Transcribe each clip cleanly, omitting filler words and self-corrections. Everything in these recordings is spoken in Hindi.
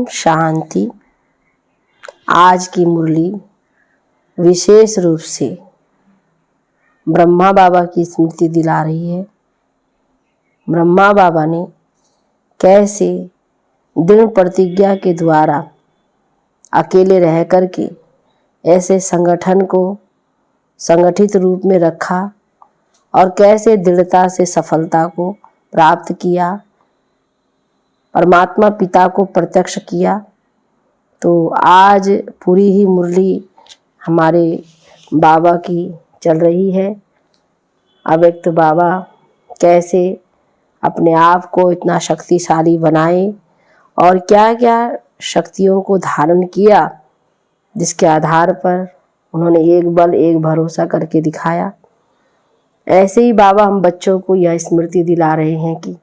ओम शांति। आज की मुरली विशेष रूप से ब्रह्मा बाबा की स्मृति दिला रही है। ब्रह्मा बाबा ने कैसे दृढ़ प्रतिज्ञा के द्वारा अकेले रह करके ऐसे संगठन को संगठित रूप में रखा और कैसे दृढ़ता से सफलता को प्राप्त किया, परमात्मा पिता को प्रत्यक्ष किया। तो आज पूरी ही मुरली हमारे बाबा की चल रही है। अव्यक्त बाबा कैसे अपने आप को इतना शक्तिशाली बनाए और क्या क्या शक्तियों को धारण किया, जिसके आधार पर उन्होंने एक बल एक भरोसा करके दिखाया। ऐसे ही बाबा हम बच्चों को यह स्मृति दिला रहे हैं कि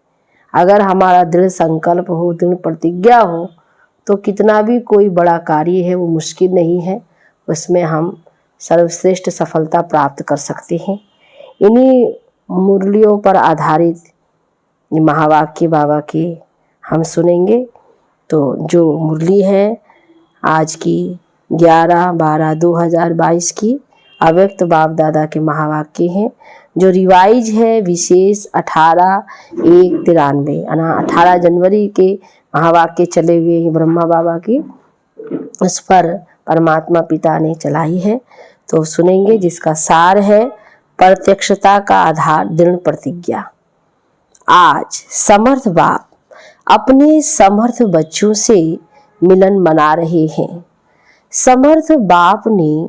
अगर हमारा दृढ़ संकल्प हो, दृढ़ प्रतिज्ञा हो, तो कितना भी कोई बड़ा कार्य है वो मुश्किल नहीं है, उसमें हम सर्वश्रेष्ठ सफलता प्राप्त कर सकते हैं। इन्हीं मुरलियों पर आधारित महावाक्य बाबा के हम सुनेंगे। तो जो मुरली है आज की 11/12/2022 की अव्यक्त बाप दादा के महावाक्य हैं, जो रिवाइज है विशेष 18/1/93 18 जनवरी के महावाक्य चले हुए हैं ब्रह्मा बाबा की, उस पर परमात्मा पिता ने चलाई है। तो सुनेंगे, जिसका सार है प्रत्यक्षता का आधार दृढ़ प्रतिज्ञा। आज समर्थ बाप अपने समर्थ बच्चों से मिलन मना रहे हैं। समर्थ बाप ने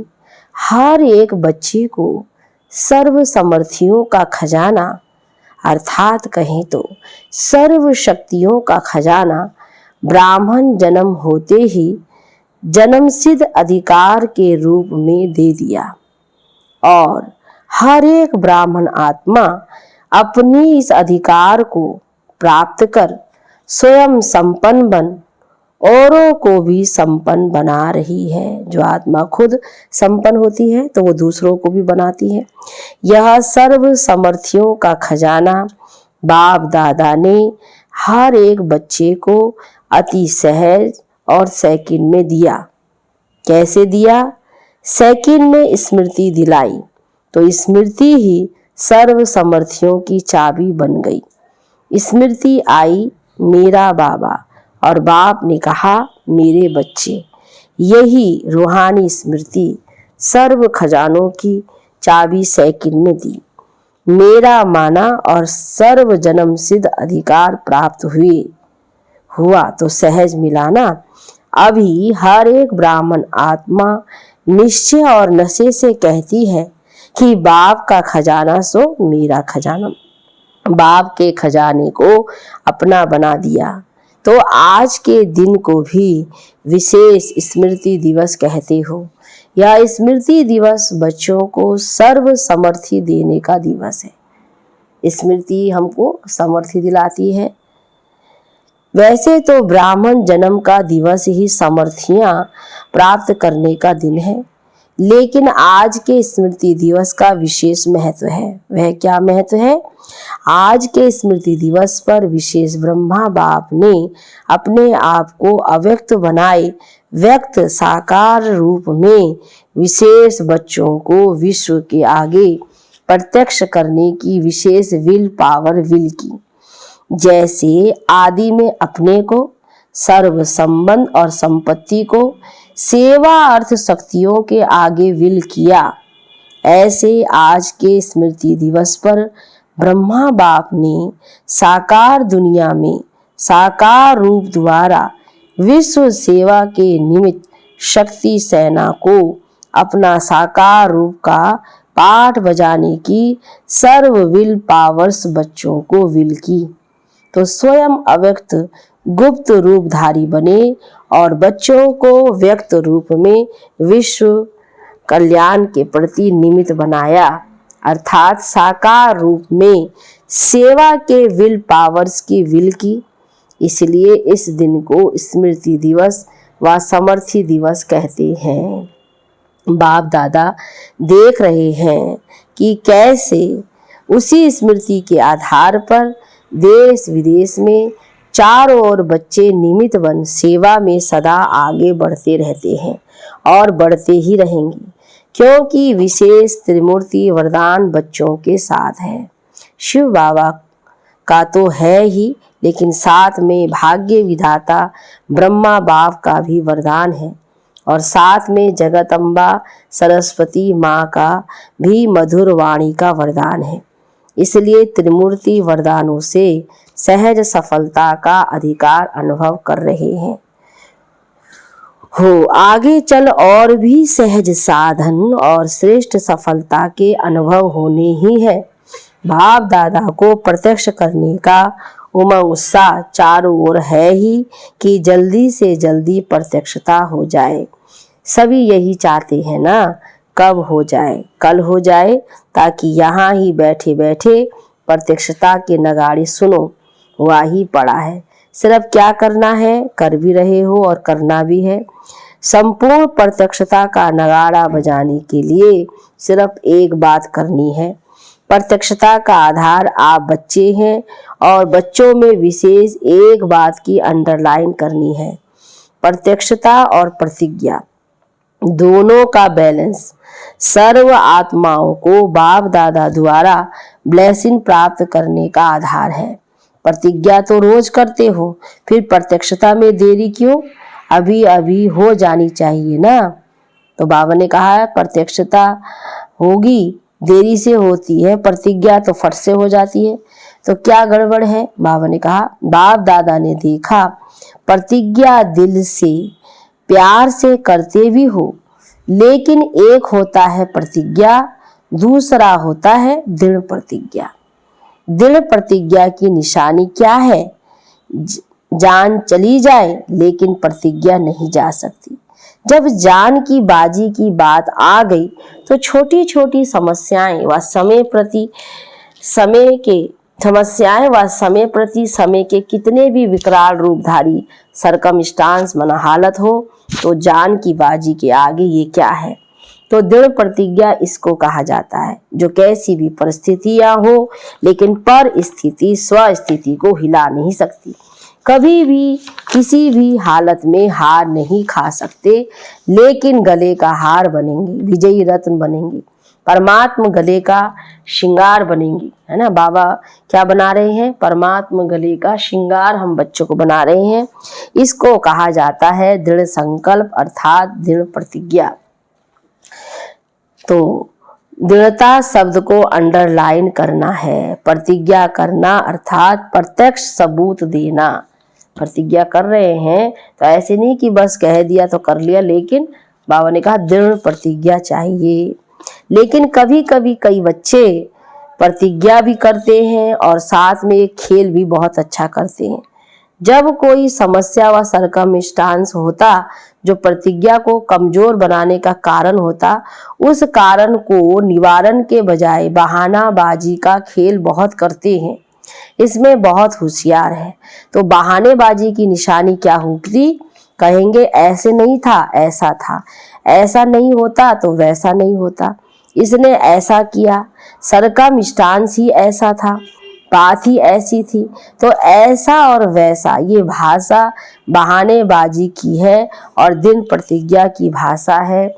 हर एक बच्चे को सर्व समर्थियों का खजाना अर्थात कहें तो सर्व शक्तियों का खजाना ब्राह्मण जन्म होते ही जन्मसिद्ध अधिकार के रूप में दे दिया और हर एक ब्राह्मण आत्मा अपनी इस अधिकार को प्राप्त कर स्वयं संपन्न बन औरों को भी संपन्न बना रही है। जो आत्मा खुद संपन्न होती है तो वो दूसरों को भी बनाती है। यह सर्व समर्थियों का खजाना बाप दादा ने हर एक बच्चे को अति सहज और सेकंड में दिया। कैसे दिया? सेकंड में स्मृति दिलाई, तो स्मृति ही सर्व समर्थियों की चाबी बन गई। स्मृति आई मेरा बाबा और बाप ने कहा मेरे बच्चे। यही रूहानी स्मृति सर्व खजानों की चाबी सेकंड में दी। मेरा माना और सर्व जन्म सिद्ध अधिकार प्राप्त हुआ तो सहज मिलाना। अभी हर एक ब्राह्मण आत्मा निश्चय और नशे से कहती है कि बाप का खजाना सो मेरा खजाना। बाप के खजाने को अपना बना दिया। तो आज के दिन को भी विशेष स्मृति दिवस कहते हो। यह स्मृति दिवस बच्चों को सर्व समर्थी देने का दिवस है। स्मृति हमको समर्थी दिलाती है। वैसे तो ब्राह्मण जन्म का दिवस ही समर्थियां प्राप्त करने का दिन है, लेकिन आज के स्मृति दिवस का विशेष महत्व है। वह क्या महत्व है? आज के स्मृति दिवस पर विशेष ब्रह्मा बाप ने अपने आप को अव्यक्त बनाए व्यक्त साकार रूप में विशेष बच्चों को विश्व के आगे प्रत्यक्ष करने की विशेष विल पावर विल की। जैसे आदि में अपने को, सर्व संबंध और संपत्ति को सेवा अर्थ शक्तियों के आगे विल किया, ऐसे आज के स्मृति दिवस पर ब्रह्मा बाप ने साकार दुनिया में साकार रूप द्वारा विश्व सेवा के निमित्त शक्ति सेना को अपना साकार रूप का पाठ बजाने की सर्व विल पावर्स बच्चों को विल की। तो स्वयं अव्यक्त गुप्त रूपधारी बने और बच्चों को व्यक्त रूप में विश्व कल्याण के प्रति निमित्त बनाया, अर्थात साकार रूप में सेवा के विल पावर्स की विल की। इसलिए इस दिन को स्मृति दिवस व समर्थी दिवस कहते हैं। बाप दादा देख रहे हैं कि कैसे उसी स्मृति के आधार पर देश विदेश में चारों ओर बच्चे निमित्त बन सेवा में सदा आगे बढ़ते रहते हैं और बढ़ते ही रहेंगे, क्योंकि विशेष त्रिमूर्ति वरदान बच्चों के साथ है। शिव बाबा का तो है ही, लेकिन साथ में भाग्य विधाता ब्रह्मा बाप का भी वरदान है और साथ में जगदम्बा सरस्वती माँ का भी मधुर वाणी का वरदान है। इसलिए त्रिमूर्ति वरदानों से सहज सफलता का अधिकार अनुभव कर रहे हैं। हो आगे चल और भी सहज साधन और श्रेष्ठ सफलता के अनुभव होने ही है। बाप दादा को प्रत्यक्ष करने का उमंग उत्साह चारों ओर है ही कि जल्दी से जल्दी प्रत्यक्षता हो जाए। सभी यही चाहते हैं ना, कब हो जाए, कल हो जाए, ताकि यहाँ ही बैठे बैठे प्रत्यक्षता के नगाड़े सुनो। हुआ ही पड़ा है, सिर्फ क्या करना है, कर भी रहे हो और करना भी है। संपूर्ण प्रत्यक्षता का नगाड़ा बजाने के लिए सिर्फ एक बात करनी है। प्रत्यक्षता का आधार आप बच्चे हैं और बच्चों में विशेष एक बात की अंडरलाइन करनी है। प्रत्यक्षता और प्रतिज्ञा दोनों का बैलेंस सर्व आत्माओं को बाप दादा द्वारा ब्लेसिंग प्राप्त करने का आधार है। प्रतिज्ञा तो रोज करते हो, फिर प्रत्यक्षता में देरी क्यों? अभी अभी हो जानी चाहिए ना। तो बाबा ने कहा प्रत्यक्षता होगी, देरी से होती है, प्रतिज्ञा तो फट से हो जाती है, तो क्या गड़बड़ है? बाबा ने कहा बाप दादा ने देखा प्रतिज्ञा दिल से प्यार से करते भी हो, लेकिन एक होता है प्रतिज्ञा, दूसरा होता है दृढ़ प्रतिज्ञा। दृढ़ प्रतिज्ञा की निशानी क्या है? जान चली जाए लेकिन प्रतिज्ञा नहीं जा सकती। जब जान की बाजी की बात आ गई तो छोटी छोटी समस्याएं व समय प्रति समय के कितने भी विकराल रूपधारी सरकमस्टांस मना हालत हो, तो जान की बाजी के आगे ये क्या है? तो दृढ़ प्रतिज्ञा इसको कहा जाता है, जो कैसी भी परिस्थितियां हो लेकिन पर स्थिति स्वस्थिति को हिला नहीं सकती। कभी भी किसी भी हालत में हार नहीं खा सकते, लेकिन गले का हार बनेंगे, विजयी रत्न बनेंगे, परमात्मा गले का श्रृंगार बनेंगे, है ना। बाबा क्या बना रहे हैं? परमात्मा गले का श्रृंगार हम बच्चों को बना रहे हैं। इसको कहा जाता है दृढ़ संकल्प अर्थात दृढ़ प्रतिज्ञा। तो दृढ़ता शब्द को अंडरलाइन करना है। प्रतिज्ञा करना अर्थात प्रत्यक्ष सबूत देना। प्रतिज्ञा कर रहे हैं तो ऐसे नहीं कि बस कह दिया तो कर लिया, लेकिन बाबा ने कहा दृढ़ प्रतिज्ञा चाहिए। लेकिन कभी कभी कई बच्चे प्रतिज्ञा भी करते हैं और साथ में एक खेल भी बहुत अच्छा करते हैं। जब कोई समस्या व सरकमस्टांस होता जो प्रतिज्ञा को कमजोर बनाने का कारण होता, उस कारण को निवारण के बजाय बहानाबाजी का खेल बहुत करते हैं। इसमें बहुत होशियार है। तो बहानेबाजी की निशानी क्या होगी? कहेंगे ऐसे नहीं था, ऐसा था, ऐसा नहीं होता तो वैसा नहीं होता, इसने ऐसा किया, सरकमस्टांस ही ऐसा था, बात ही ऐसी थी, तो ऐसा और वैसा, ये भाषा बहानेबाजी की है और दिन प्रतिज्ञा की भाषा है।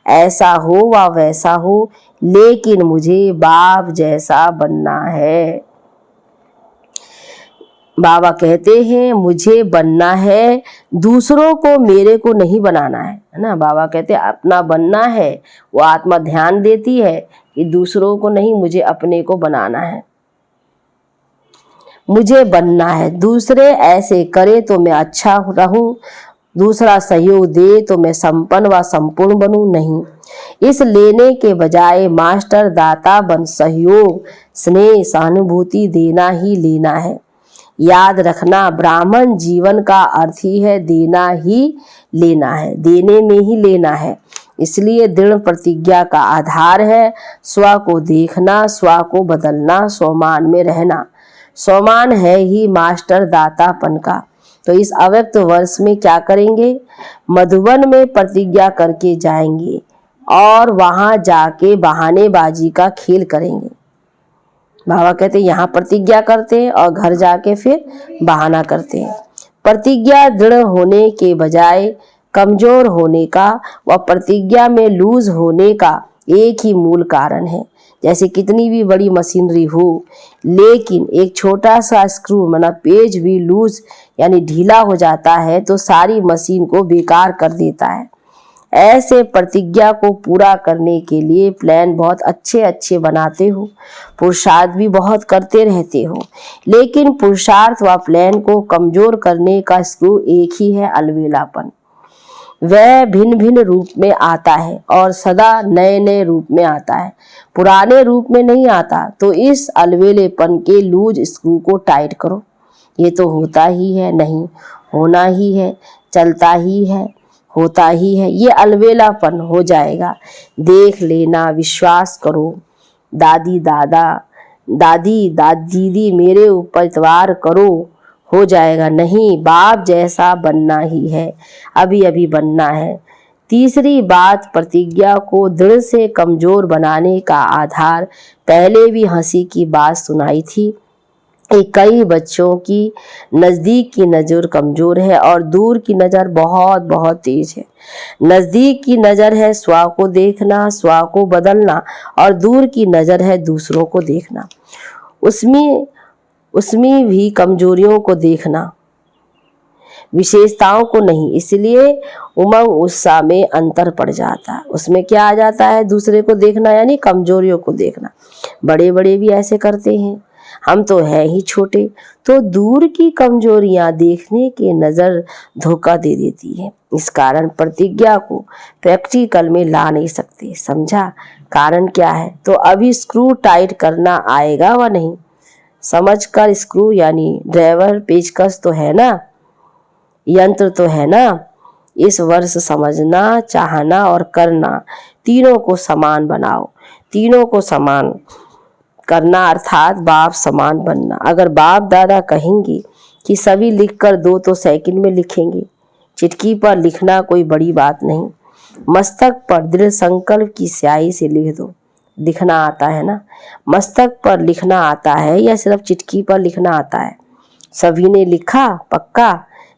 ऐसा हो व वैसा हो, लेकिन मुझे बाप जैसा बनना है। बाबा कहते हैं मुझे बनना है, दूसरों को मेरे को नहीं बनाना है ना। बाबा कहते हैं अपना बनना है। वो आत्मा ध्यान देती है कि दूसरों को नहीं, मुझे अपने को बनाना है, मुझे बनना है। दूसरे ऐसे करे तो मैं अच्छा रहूं, दूसरा सहयोग दे तो मैं संपन्न व संपूर्ण बनूं, नहीं। इस लेने के बजाय मास्टर दाता बन सहयोग स्नेह सहानुभूति देना ही लेना है। याद रखना ब्राह्मण जीवन का अर्थ ही है देना ही लेना है, देने में ही लेना है। इसलिए दृढ़ प्रतिज्ञा का आधार है स्व को देखना, स्व को बदलना, स्वमान में रहना। स्वमान है ही मास्टर दातापन का। तो इस अव्यक्त वर्ष में क्या करेंगे? मधुबन में प्रतिज्ञा करके जाएंगे और वहां जाके बहानेबाजी का खेल करेंगे। बाबा कहते हैं यहाँ प्रतिज्ञा करते हैं और घर जाके फिर बहाना करते हैं। प्रतिज्ञा दृढ़ होने के बजाय कमजोर होने का व प्रतिज्ञा में लूज होने का एक ही मूल कारण है। जैसे कितनी भी बड़ी मशीनरी हो, लेकिन एक छोटा सा स्क्रू माना पेज भी लूज यानी ढीला हो जाता है तो सारी मशीन को बेकार कर देता है। ऐसे प्रतिज्ञा को पूरा करने के लिए प्लान बहुत अच्छे अच्छे बनाते हो, पुरुषार्थ भी बहुत करते रहते हो, लेकिन पुरुषार्थ व प्लान को कमजोर करने का स्क्रू एक ही है, अलवेलापन। वह भिन्न भिन्न रूप में आता है और सदा नए नए रूप में आता है, पुराने रूप में नहीं आता। तो इस अलवेलेपन के लूज स्क्रू को टाइट करो। ये तो होता ही है, नहीं होना ही है, चलता ही है, होता ही है, ये अलवेलापन हो जाएगा। देख लेना, विश्वास करो। दादी दीदी मेरे ऊपर इतवार करो, हो जाएगा। नहीं, बाप जैसा बनना ही है, अभी अभी बनना है। तीसरी बात, प्रतिज्ञा को दृढ़ से कमजोर बनाने का आधार पहले भी हंसी की बात सुनाई थी। कई बच्चों की नज़दीक की नज़र कमज़ोर है और दूर की नज़र बहुत बहुत तेज है। नज़दीक की नज़र है स्व को देखना, स्व को बदलना, और दूर की नज़र है दूसरों को देखना, उसमें भी कमजोरियों को देखना, विशेषताओं को नहीं। इसलिए उमंग उत्साह में अंतर पड़ जाता है। उसमें क्या आ जाता है, दूसरे को देखना यानी कमजोरियों को देखना। बड़े बड़े भी ऐसे करते हैं, हम तो है ही छोटे, तो दूर की कमजोरियां देखने के नजर धोखा दे देती है। इस कारण प्रतिज्ञा को प्रैक्टिकल में ला नहीं सकते। समझा कारण क्या है? तो अभी स्क्रू टाइट करना आएगा व नहीं, समझ कर स्क्रू यानी ड्राइवर पेचकस तो है ना, यंत्र तो है ना। इस वर्ष समझना, चाहना और करना तीनों को समान बनाओ। तीनों को समान करना अर्थात बाप समान बनना। अगर बाप दादा कहेंगे कि सभी लिखकर दो तो सेकंड में लिखेंगे। चिटकी पर लिखना कोई बड़ी बात नहीं, मस्तक पर दृढ़ संकल्प की स्याही से लिख दो। लिखना आता है ना, मस्तक पर लिखना आता है या सिर्फ चिटकी पर लिखना आता है? सभी ने लिखा पक्का,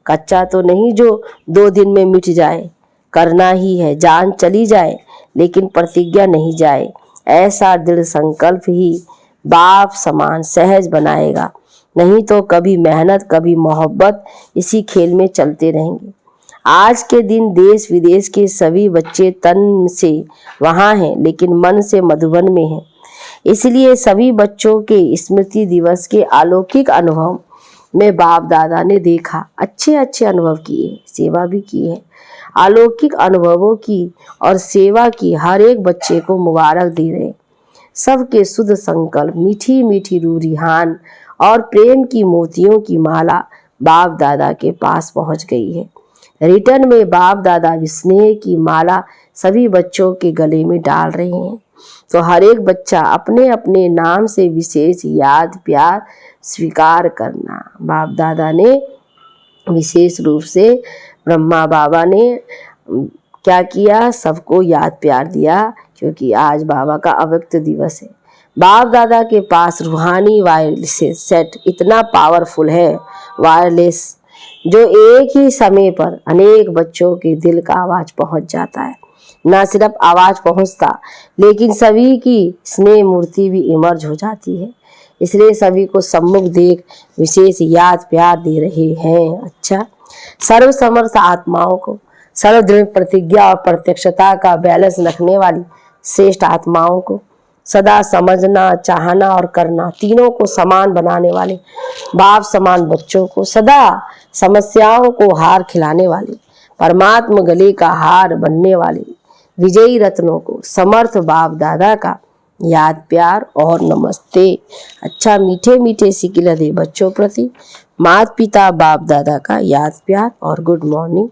कच्चा तो नहीं जो 2 दिन में मिट जाए। करना ही है, जान चली जाए लेकिन प्रतिज्ञा नहीं जाए। ऐसा दृढ़ संकल्प ही बाप समान सहज बनाएगा। नहीं तो कभी मेहनत कभी मोहब्बत इसी खेल में चलते रहेंगे। आज के दिन देश विदेश के सभी बच्चे तन से वहाँ हैं लेकिन मन से मधुबन में हैं। इसलिए सभी बच्चों के स्मृति दिवस के अलौकिक अनुभव में बाप दादा ने देखा, अच्छे अच्छे अनुभव किए, सेवा भी की है। अलौकिक अनुभवों की और सेवा की हर एक बच्चे को मुबारक दे रहे। सबके शुद्ध संकल्प, मीठी मीठी रूरिहान और प्रेम की मोतियों की माला बाप दादा के पास पहुंच गई है। रिटर्न में बाप दादा विस्नेह की माला सभी बच्चों के गले में डाल रहे हैं। तो हर एक बच्चा अपने अपने नाम से विशेष याद प्यार स्वीकार करना। बाप दादा ने विशेष रूप से ब्रह्मा बाबा ने क्या किया, सबको याद प्यार दिया, क्योंकि आज बाबा का अव्यक्त दिवस है। बाप दादा के पास रूहानी वायरलेस सेट इतना पावरफुल है, वायरलेस, जो एक ही समय पर अनेक बच्चों के दिल का आवाज पहुंच जाता है। ना सिर्फ आवाज पहुंचता लेकिन सभी की स्नेह मूर्ति भी इमर्ज हो जाती है। इसलिए सभी को सम्मुख देख विशेष याद प्यार दे रहे हैं। अच्छा, सर्व समर्थ आत्माओं को, सर्व दृढ़ प्रतिज्ञा और प्रत्यक्षता का बैलेंस रखने वाली श्रेष्ठ आत्माओं को, सदा समझना चाहना और करना तीनों को समान बनाने वाले बाप समान बच्चों को, सदा समस्याओं को हार खिलाने वाले परमात्मा गले का हार बनने वाले विजयी रत्नों को, समर्थ बाप दादा का याद प्यार और नमस्ते। अच्छा, मीठे मीठे सिकिल दे बच्चों प्रति माता पिता बाप दादा का याद प्यार और गुड मॉर्निंग।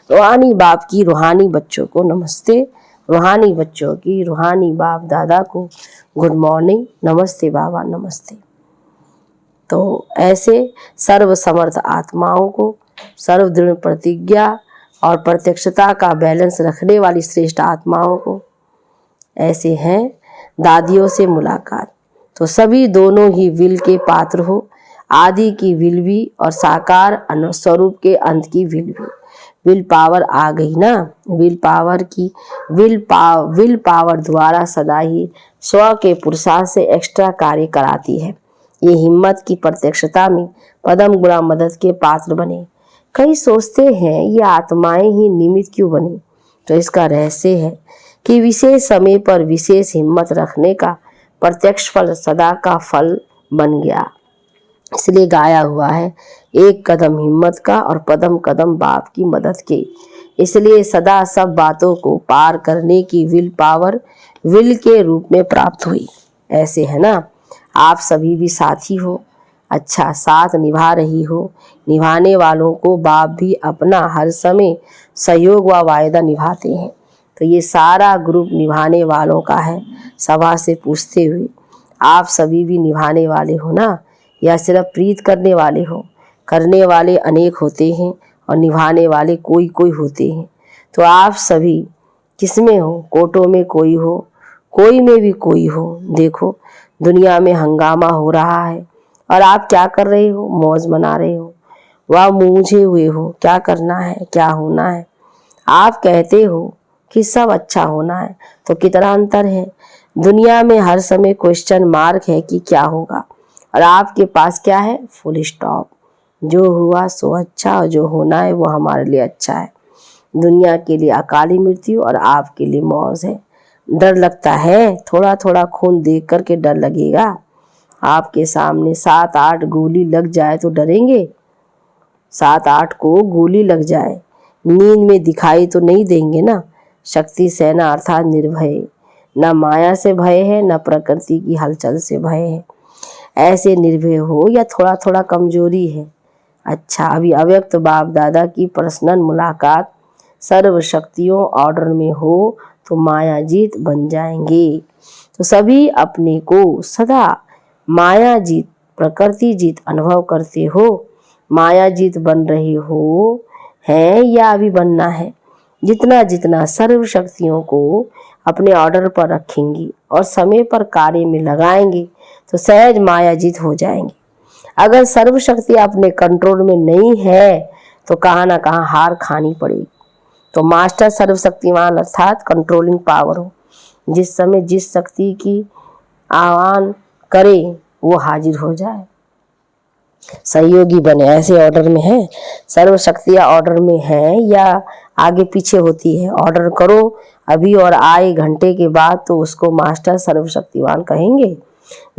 रूहानी बाप की रूहानी बच्चों को नमस्ते, रूहानी बच्चों की रूहानी बाप दादा को गुड मॉर्निंग, नमस्ते बाबा, नमस्ते। तो ऐसे सर्व समर्थ आत्माओं को, सर्व दृढ़ प्रतिज्ञा और प्रत्यक्षता का बैलेंस रखने वाली श्रेष्ठ आत्माओं को, ऐसे हैं दादियों से मुलाकात। तो सभी दोनों ही विल के पात्र हो, आदि की विल भी और साकार स्वरूप के अंत की विल भी। विल पावर आ गई ना, विल पावर द्वारा सदा ही स्व के पुरुषार्थ से एक्स्ट्रा कार्य कराती है। ये हिम्मत की प्रत्यक्षता में पदम गुणा मदद के पात्र बने। कई सोचते हैं ये आत्माएं ही निमित्त क्यों बनी, तो इसका रहस्य है कि विशेष समय पर विशेष हिम्मत रखने का प्रत्यक्ष फल सदा का फल बन गया। इसलिए गाया हुआ है, एक कदम हिम्मत का और पदम कदम बाप की मदद के। इसलिए सदा सब बातों को पार करने की विल पावर विल के रूप में प्राप्त हुई। ऐसे है ना, आप सभी भी साथी हो, अच्छा साथ निभा रही हो। निभाने वालों को बाप भी अपना हर समय सहयोग व वायदा निभाते हैं। तो ये सारा ग्रुप निभाने वालों का है। सभा से पूछते हुए, आप सभी भी निभाने वाले हो ना, या सिर्फ प्रीत करने वाले हो? करने वाले अनेक होते हैं और निभाने वाले कोई कोई होते हैं। तो आप सभी किसमें हो? कोटों में कोई हो, कोई में भी कोई हो। देखो दुनिया में हंगामा हो रहा है और आप क्या कर रहे हो? मौज मना रहे हो, वह मूंझे हुए हो, क्या करना है, क्या होना है। आप कहते हो कि सब अच्छा होना है, तो कितना अंतर है। दुनिया में हर समय क्वेश्चन मार्क है कि क्या होगा, और आपके पास क्या है? Full stop. जो हुआ सो अच्छा, और जो होना है वो हमारे लिए अच्छा है। दुनिया के लिए अकाली मृत्यु और आपके लिए मौज है। डर लगता है, थोड़ा थोड़ा खून देख करके डर लगेगा। आपके सामने 7-8 गोली लग जाए तो डरेंगे? 7-8 को गोली लग जाए, नींद में दिखाई तो नहीं देंगे ना। शक्ति सेना अर्थात निर्भय, न माया से भय है, न प्रकृति की हलचल से भय है। ऐसे निर्भय हो या थोड़ा थोड़ा कमजोरी है? अच्छा, अभी अव्यक्त बाप दादा की पर्सनल मुलाकात सर्व शक्तियों ऑर्डर में हो तो माया जीत बन जाएंगे। तो सभी अपने को सदा माया जीत प्रकृति जीत अनुभव करते हो। माया जीत बन रहे हो हैं या अभी बनना है? जितना जितना सर्व शक्तियों को अपने ऑर्डर पर रखेंगी और समय पर कार्य में लगाएंगे तो सहज माया जीत हो जाएंगे। अगर सर्व शक्ति अपने कंट्रोल में नहीं है तो कहाँ ना कहाँ हार खानी पड़ेगी। तो मास्टर सर्वशक्तिमान अर्थात कंट्रोलिंग पावर हो, जिस समय जिस शक्ति की आह्वान करे वो हाजिर हो जाए, सहयोगी बने। ऐसे ऑर्डर में है, सर्व शक्तियाँ ऑर्डर में है या आगे पीछे होती है? ऑर्डर करो अभी और आए घंटे के बाद तो उसको मास्टर सर्वशक्तिवान कहेंगे।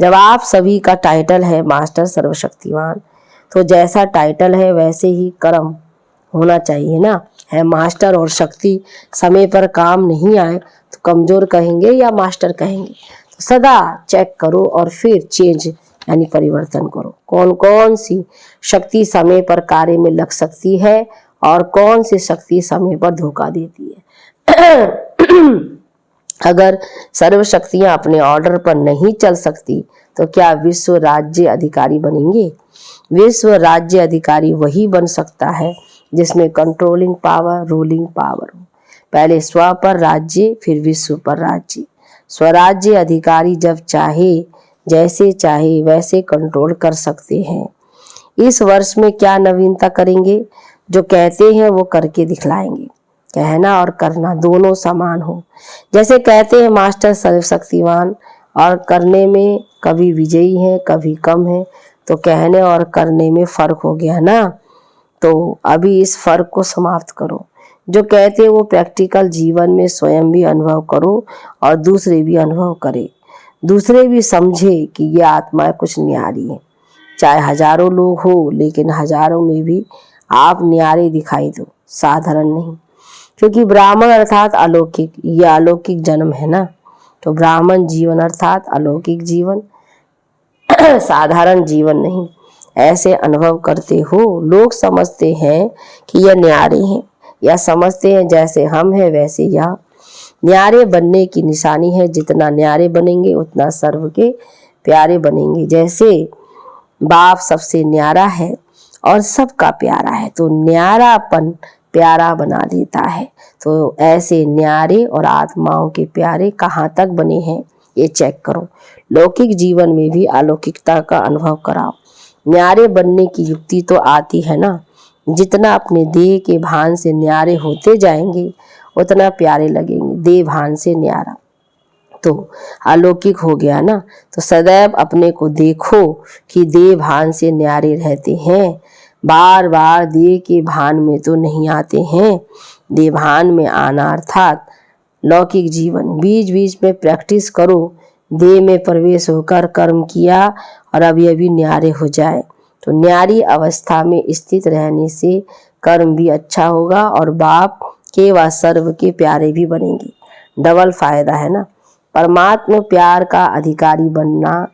जब आप सभी का टाइटल है मास्टर सर्वशक्तिवान, तो जैसा टाइटल है वैसे ही कर्म होना चाहिए ना। है मास्टर और शक्ति समय पर काम नहीं आए तो कमजोर कहेंगे या मास्टर कहेंगे? तो सदा चेक करो और फिर चेंज यानी परिवर्तन करो। कौन कौन सी शक्ति समय पर कार्य में लग सकती है और कौन सी शक्ति समय पर धोखा देती है। अगर सर्व शक्तियां अपने ऑर्डर पर नहीं चल सकती तो क्या विश्व राज्य अधिकारी बनेंगे? विश्व राज्य अधिकारी वही बन सकता है जिसमें कंट्रोलिंग पावर रूलिंग पावर हो। पहले स्व पर राज्य फिर विश्व पर राज्य। स्वराज्य अधिकारी जब चाहे जैसे चाहे वैसे कंट्रोल कर सकते हैं। इस वर्ष में क्या नवीनता करेंगे? जो कहते हैं वो करके दिखलाएंगे। कहना और करना दोनों समान हो। जैसे कहते हैं मास्टर सर्वशक्तिवान और करने में कभी विजयी है कभी कम है, तो कहने और करने में फर्क हो गया ना। तो अभी इस फर्क को समाप्त करो। जो कहते हैं वो प्रैक्टिकल जीवन में स्वयं भी अनुभव करो और दूसरे भी अनुभव करे। दूसरे भी समझे कि ये आत्मा कुछ न्यारी है। चाहे हजारों लोग हो लेकिन हजारों में भी आप न्यारे दिखाई दो, साधारण नहीं। क्योंकि ब्राह्मण अर्थात अलौकिक, ये अलौकिक जन्म है ना। तो ब्राह्मण जीवन अर्थात अलौकिक जीवन, साधारण जीवन नहीं। ऐसे अनुभव करते हो। लोग समझते हैं कि यह न्यारे हैं या समझते हैं जैसे हम हैं वैसे यह। न्यारे बनने की निशानी है, जितना न्यारे बनेंगे उतना सर्व के प्यारे बनेंगे। जैसे बाप सबसे न्यारा है और सबका प्यारा है, तो न्यारापन प्यारा बना देता है। तो ऐसे न्यारे और आत्माओं के प्यारे कहाँ तक बने हैं ये चेक करो। लौकिक जीवन में भी अलौकिकता का अनुभव कराओ। न्यारे बनने की युक्ति तो आती है ना। जितना अपने देह के भान से न्यारे होते जाएंगे उतना प्यारे लगेंगे। देह भान से न्यारा तो अलौकिक हो गया ना। तो सदैव अपने को देखो कि देह भान से न्यारे रहते हैं। बार बार देह के भान में तो नहीं आते हैं। देह भान में आना अर्थात लौकिक जीवन। बीच बीच में प्रैक्टिस करो। देह में प्रवेश होकर कर्म किया और अभी न्यारे हो जाए तो न्यारी अवस्था में स्थित रहने से कर्म भी अच्छा होगा और बाप के व सर्व के प्यारे भी बनेंगे। डबल फायदा है ना। परमात्मा प्यार का अधिकारी बनना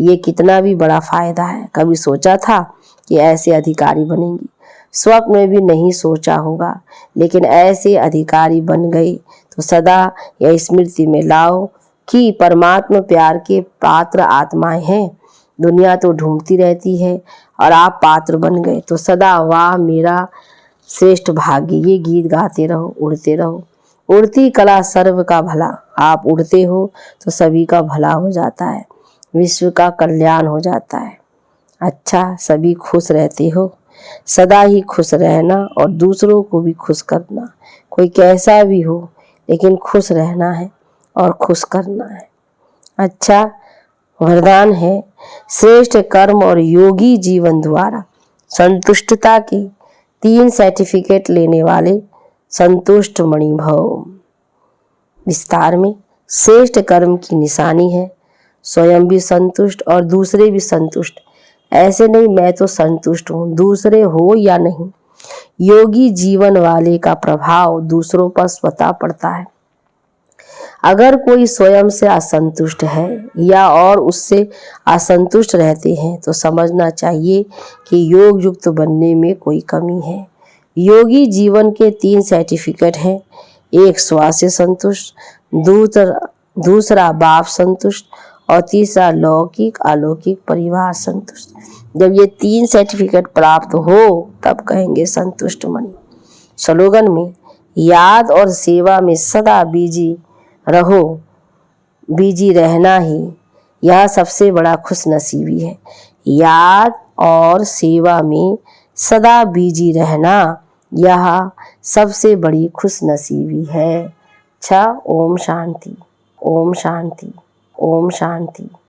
ये कितना भी बड़ा फायदा है। कभी सोचा था कि ऐसे अधिकारी बनेंगी? स्वप्न में भी नहीं सोचा होगा, लेकिन ऐसे अधिकारी बन गए तो सदा यह स्मृति में लाओ कि परमात्मा प्यार के पात्र आत्माएं हैं। दुनिया तो ढूंढती रहती है और आप पात्र बन गए तो सदा वाह मेरा श्रेष्ठ भाग्य, ये गीत गाते रहो, उड़ते रहो। उड़ती कला सर्व का भला। आप उड़ते हो तो सभी का भला हो जाता है, विश्व का कल्याण हो जाता है। अच्छा, सभी खुश रहते हो। सदा ही खुश रहना और दूसरों को भी खुश करना। कोई कैसा भी हो लेकिन खुश रहना है और खुश करना है। अच्छा, वरदान है श्रेष्ठ कर्म और योगी जीवन द्वारा संतुष्टता के 3 सर्टिफिकेट लेने वाले संतुष्ट मणि भव। विस्तार में श्रेष्ठ कर्म की निशानी है स्वयं भी संतुष्ट और दूसरे भी संतुष्ट। ऐसे नहीं मैं तो संतुष्ट हूँ, दूसरे हो या नहीं। योगी जीवन वाले का प्रभाव दूसरों पर स्वतः पड़ता है। अगर कोई स्वयं से असंतुष्ट है या और उससे असंतुष्ट रहते हैं तो समझना चाहिए कि योग युक्त बनने में कोई कमी है। योगी जीवन के 3 सर्टिफिकेट हैं। एक स्व से संतुष्ट, दूसरा बाप संतुष्ट और तीसरा लौकिक अलौकिक परिवार संतुष्ट। जब ये 3 सर्टिफिकेट प्राप्त हो तब कहेंगे संतुष्ट मणि। स्लोगन में याद और सेवा में सदा बिजी रहो। बिजी रहना ही यह सबसे बड़ा खुश नसीबी है। याद और सेवा में सदा बिजी रहना यह सबसे बड़ी खुश नसीबी है। अच्छा, ओम शांति, ओम शांति, ओम शांति।